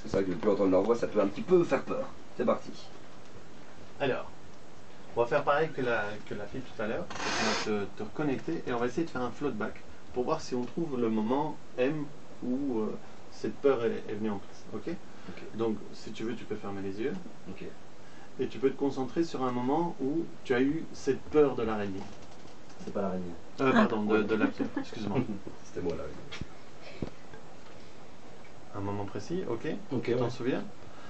c'est vrai que depuis entendre leur voix, ça peut un petit peu faire peur. C'est parti. Alors, on va faire pareil que la fille tout à l'heure. On va te reconnecter et on va essayer de faire un floatback pour voir si on trouve le moment M où cette peur est venue en place. Ok? Donc, si tu veux, tu peux fermer les yeux. Ok. Et tu peux te concentrer sur un moment où tu as eu cette peur de l'araignée. C'est pas l'araignée. Pardon, de la pierre, excuse-moi. C'était moi l'araignée. Un moment précis, ok? Ok, Tu t'en ouais. souviens?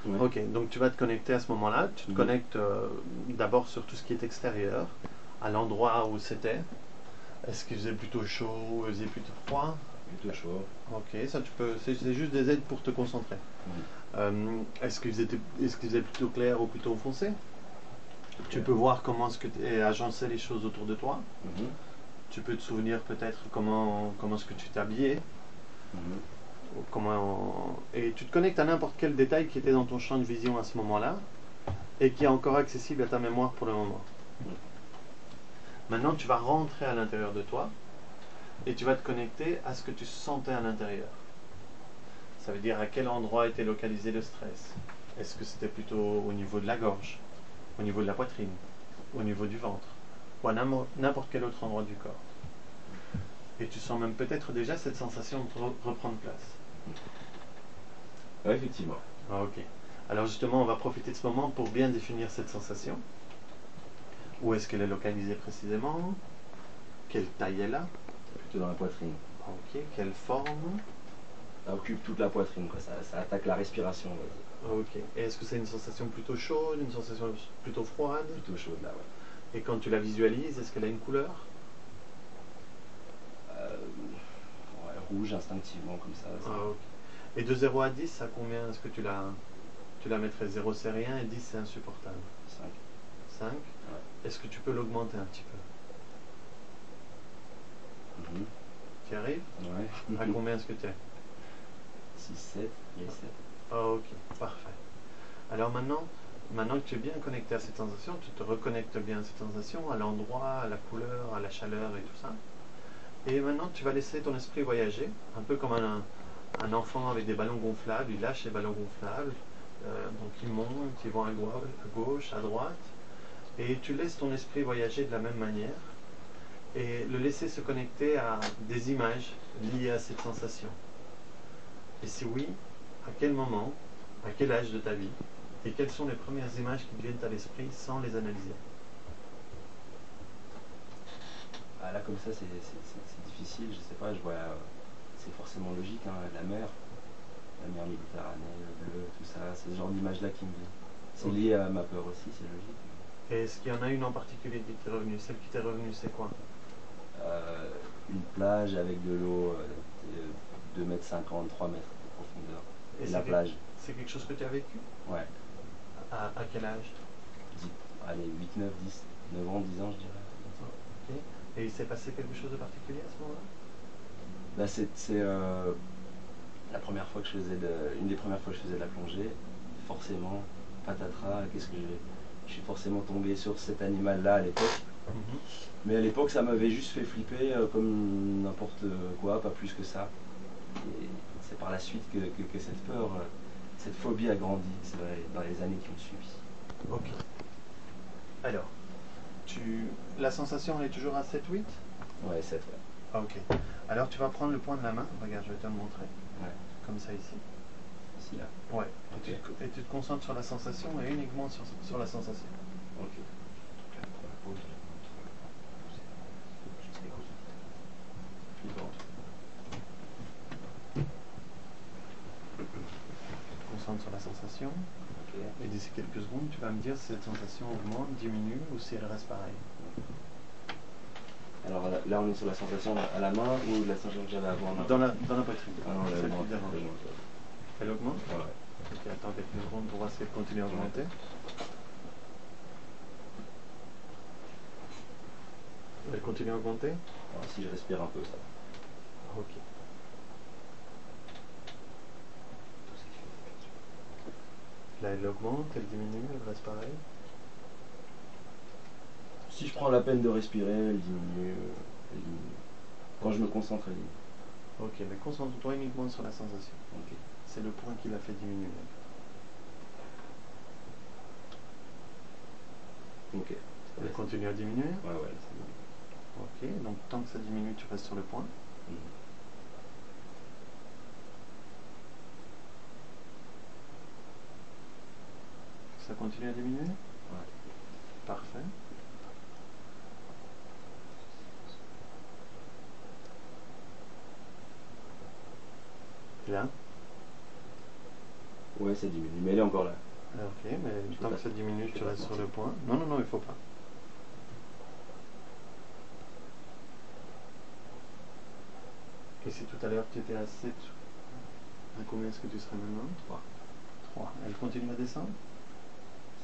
Ouais. Ok, donc tu vas te connecter à ce moment-là. Tu te connectes d'abord sur tout ce qui est extérieur, à l'endroit où c'était. Est-ce qu'il faisait plutôt chaud, il faisait plutôt froid? Plutôt chaud. Ok, ça tu peux. C'est juste des aides pour te concentrer. Est-ce qu'il faisait plutôt clair ou plutôt foncé? Tu peux voir comment est-ce que tu agencé les choses autour de toi. Tu peux te souvenir peut-être comment est-ce que tu t'es habillé. Et tu te connectes à n'importe quel détail qui était dans ton champ de vision à ce moment-là et qui est encore accessible à ta mémoire pour le moment. Maintenant, tu vas rentrer à l'intérieur de toi et tu vas te connecter à ce que tu sentais à l'intérieur. Ça veut dire à quel endroit était localisé le stress. Est-ce que c'était plutôt au niveau de la gorge, au niveau de la poitrine, au niveau du ventre, ou à n'importe quel autre endroit du corps. Et tu sens même peut-être déjà cette sensation de reprendre place. Ouais, effectivement. Ah, ok. Alors justement, on va profiter de ce moment pour bien définir cette sensation. Où est-ce qu'elle est localisée précisément? Quelle taille elle a? Plutôt dans la poitrine. Ok. Quelle forme? Ça occupe toute la poitrine, quoi. Ça attaque la respiration, on va dire. Ok. Et est-ce que c'est une sensation plutôt chaude, une sensation plutôt froide? Plutôt chaude, là, ouais. Et quand tu la visualises, est-ce qu'elle a une couleur? Ouais, rouge, instinctivement, comme ça. Ah, ok. Et de 0 à 10, à combien est-ce que tu la mettrais? 0 c'est rien et 10 c'est insupportable. 5. 5? Ouais. Est-ce que tu peux l'augmenter un petit peu? Tu y arrives? Ouais. À combien est-ce que tu es? 6, 7, et 7. Ah, ok, parfait. Alors maintenant que tu es bien connecté à cette sensation, tu te reconnectes bien à cette sensation, à l'endroit, à la couleur, à la chaleur et tout ça. Et maintenant, tu vas laisser ton esprit voyager, un peu comme un enfant avec des ballons gonflables. Il lâche les ballons gonflables, donc ils montent, ils vont à gauche, à droite. Et tu laisses ton esprit voyager de la même manière et le laisser se connecter à des images liées à cette sensation. Et si oui, à quel moment, à quel âge de ta vie, et quelles sont les premières images qui te viennent à l'esprit sans les analyser? Ah, là, comme ça, c'est difficile. Je sais pas, je vois. C'est forcément logique, hein, la mer Méditerranée, le bleu, tout ça. C'est ce genre d'image-là qui me vient. C'est lié à ma peur aussi, c'est logique. Et est-ce qu'il y en a une en particulier qui t'est revenue? Celle qui t'est revenue, c'est quoi? Une plage avec de l'eau 2,50 m, 3 mètres de profondeur. Et la plage. C'est quelque chose que tu as vécu? Ouais. À quel âge? Allez, 8, 9, 10, 9 ans, 10 ans, je dirais. Ok. Et il s'est passé quelque chose de particulier à ce moment-là? Bah, c'est la première fois que une des premières fois que je faisais de la plongée. Forcément, patatras, je suis forcément tombé sur cet animal-là à l'époque. Mais à l'époque, ça m'avait juste fait flipper comme n'importe quoi, pas plus que ça. Et c'est par la suite que cette peur, cette phobie a grandi, c'est vrai, dans les années qui ont suivi. Ok. Alors, la sensation elle est toujours à 7-8? Ouais, 7, ouais. Ah, ok. Alors tu vas prendre le point de la main, regarde, je vais te le montrer. Ouais. Comme ça ici. Ici, là. Ouais. Okay. Et tu te concentres sur la sensation et uniquement sur la sensation. Ok. Concentre sur la sensation. Okay. Et d'ici quelques secondes, tu vas me dire si cette sensation augmente, diminue ou si elle reste pareille. Alors là, on est sur la sensation à la main ou la sensation que j'avais avant? Dans la poitrine. Ah non, elle augmente. Elle augmente? Ouais. Ok, attends quelques secondes pour voir si elle continue à augmenter. Elle continue à augmenter? Alors, si je respire un peu, ça va. Ok. Là, elle augmente, elle diminue, elle reste pareille? Si je prends la peine de respirer, elle diminue. Quand je me concentre, elle diminue. Ok, mais concentre-toi uniquement sur la sensation. Ok. c'est le point qui l'a fait diminuer. Ok. Elle continue à diminuer. Ouais, ouais, là, c'est bon. Ok, donc tant que ça diminue, tu restes sur le point. Mhm. Ça continue à diminuer. Ouais. Parfait. Et là? Ouais, ça diminue, mais elle est encore là. Ok, mais tant pas- que ça diminue, je tu peux pas restes sur le mentir. point. Non, non, non, il faut pas. Et si tout à l'heure tu étais à 7, à combien est-ce que tu serais maintenant? 3. 3. Elle continue à descendre?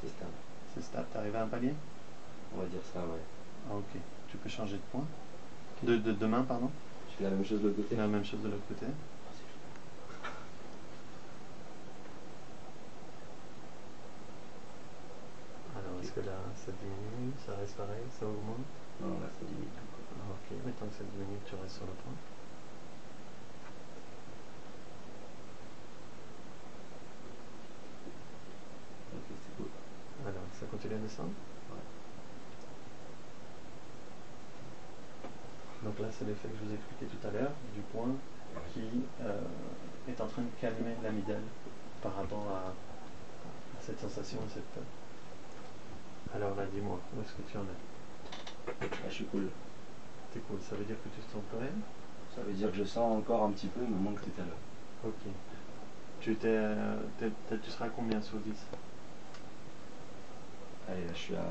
C'est stable. C'est stable. Tu arrives à un palier? On va dire ça, ouais. Ah, ok. Tu peux changer de point? De main, pardon? Tu fais la même chose de l'autre côté? La même chose de l'autre côté. Alors, est-ce que là, ça diminue? Ça reste pareil? Ça augmente? Non, là, ça diminue. Ah, ok, mais tant que ça diminue, tu restes sur le point. Ok, c'est cool. Alors, ça continue à descendre? Ouais. Donc là, c'est l'effet que je vous ai expliqué tout à l'heure, du point qui est en train de calmer l'amygdale par rapport à cette sensation, à cette peur. Alors là, dis-moi, où est-ce que tu en es? Là, je suis cool. T'es cool, ça veut dire que tu te sens plus rien? Ça veut dire que je sens encore un petit peu, il me manque tout à l'heure. Ok. Tu seras à combien sur 10? Allez, là, je suis à 1.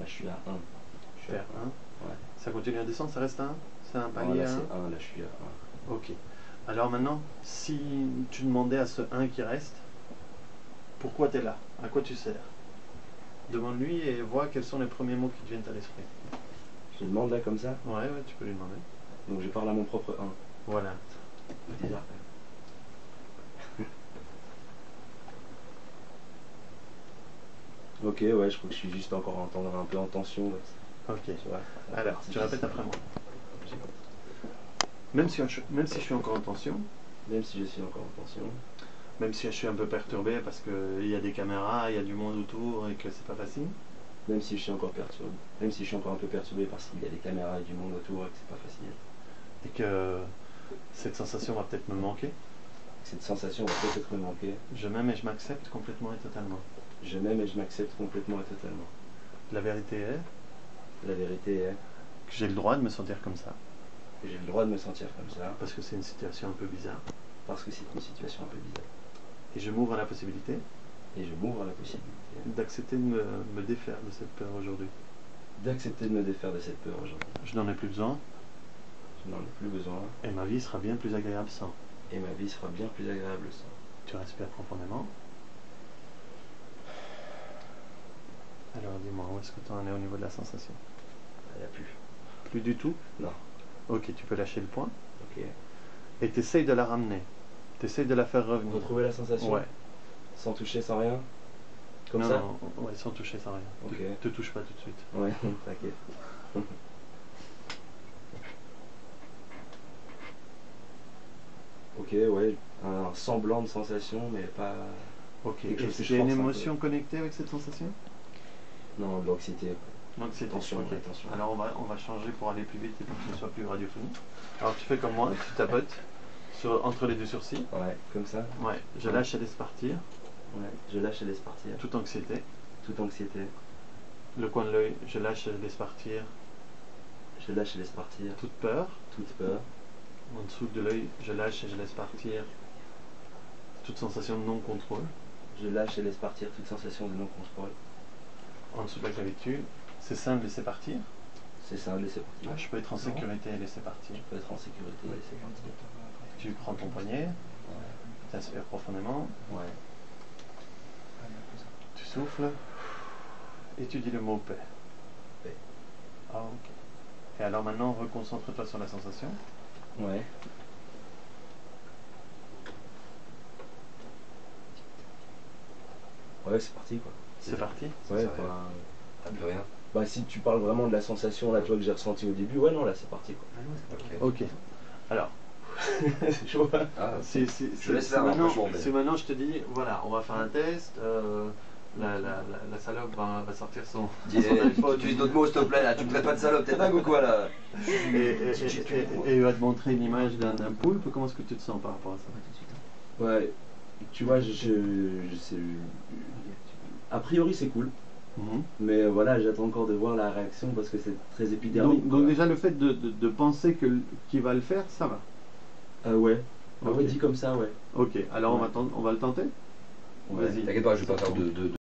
Je suis T'es à 1? Ouais. Ça continue à descendre, ça reste à 1? C'est un Non, palier là, à 1? c'est 1, là, je suis à 1. Ok. Alors maintenant, si tu demandais à ce 1 qui reste, pourquoi tu es là? À quoi tu sers? Demande-lui et vois quels sont les premiers mots qui te viennent à l'esprit. Je le demande là comme ça, Ouais, ouais, tu peux lui demander. donc je parle à mon propre 1. Voilà. Bizarre. Ok, ouais, je crois que je suis juste encore un peu en tension. Là. Ok. Tu vois, Alors, tu répètes après moi. Même si je suis encore en tension, même si je suis encore en tension, même si je suis un peu perturbé parce qu'il y a des caméras, il y a du monde autour et que c'est pas facile, même si je suis encore perturbé, même si je suis encore un peu perturbé parce qu'il y a des caméras et du monde autour et que c'est pas facile, et que cette sensation va peut-être me manquer, cette sensation va peut-être me manquer, je m'aime et je m'accepte complètement et totalement. je m'aime et je m'accepte complètement et totalement. La vérité est La vérité est que j'ai le droit de me sentir comme ça, que j'ai le droit de me sentir comme ça, parce que c'est une situation un peu bizarre. parce que c'est une situation un peu bizarre. Et je m'ouvre à la possibilité Et je m'ouvre à la possibilité d'accepter de me défaire de cette peur aujourd'hui. d'accepter de me défaire de cette peur aujourd'hui. Je n'en ai plus besoin, Je n'en ai plus besoin et ma vie sera bien plus agréable sans. et ma vie sera bien plus agréable sans. Tu respires profondément. Alors dis-moi, où est-ce que tu en es au niveau de la sensation? Il n'y a plus. Plus du tout? Non. Ok, tu peux lâcher le point. Ok. Et tu essayes de la ramener. Tu essayes de la faire revenir. Retrouver la sensation? Ouais. Sans toucher, sans rien? Comme non, ça? non, ouais, sans toucher, sans rien. Ok. Te touche pas tout de suite. Ouais, t'inquiète. Ok, ouais, un semblant de sensation, mais pas... Ok, quelque chose est-ce que qu'il y a une je force un peu. émotion connectée avec cette sensation? Non, de l'anxiété. Donc c'est Attention, ok. attention. Alors on va changer pour aller plus vite et pour que ce soit plus radiophonique. Alors tu fais comme moi, tu tapotes entre les deux sourcils. Ouais, comme ça. Ouais, je lâche et laisse partir. Ouais, je lâche et laisse partir. Toute anxiété. Toute anxiété. Le coin de l'œil, je lâche et laisse partir. Je lâche et laisse partir. Toute peur. Toute peur. En dessous de l'œil, je lâche et je laisse partir. Toute sensation de non-contrôle. Je lâche et laisse partir toute sensation de non-contrôle. En dessous de la clavicule, c'est simple, laisser partir. C'est ça, laisser partir. Je peux être en sécurité et laisser partir. Je peux être en sécurité et laisser partir. Tu prends ton poignet, Ouais. tu inspires profondément, Ouais. tu souffles et tu dis le mot paix. Paix. Ah, ok. Et alors maintenant, reconcentre-toi sur la sensation. Ouais. Ouais, c'est parti quoi. C'est parti. Ouais, enfin, t'as plus rien. Bah si tu parles vraiment de la sensation là, tu vois, que j'ai ressenti au début, ouais non là c'est parti quoi. Ok. Alors, Tu vois. Ah, Je laisse faire, hein, franchement, mais- Si maintenant je te dis, voilà, on va faire un test, la salope va sortir son Dis, son iPhone. tu utilises d'autres mots, s'il te plaît, là. Tu me traites pas de salope, t'es dingue ou quoi, là? Et il va te montrer une image d'un poulpe. Comment est-ce que tu te sens par rapport à ça? Ouais, tu vois, a priori c'est cool, mais voilà, j'attends encore de voir la réaction parce que c'est très épidermique. Donc déjà le fait de penser qu'il va le faire, ça va. Ouais, Ok. ouais, dit comme ça, ouais. Ok, alors Ouais. on va le tenter. Ouais. Vas-y. T'inquiète pas, je vais pas faire de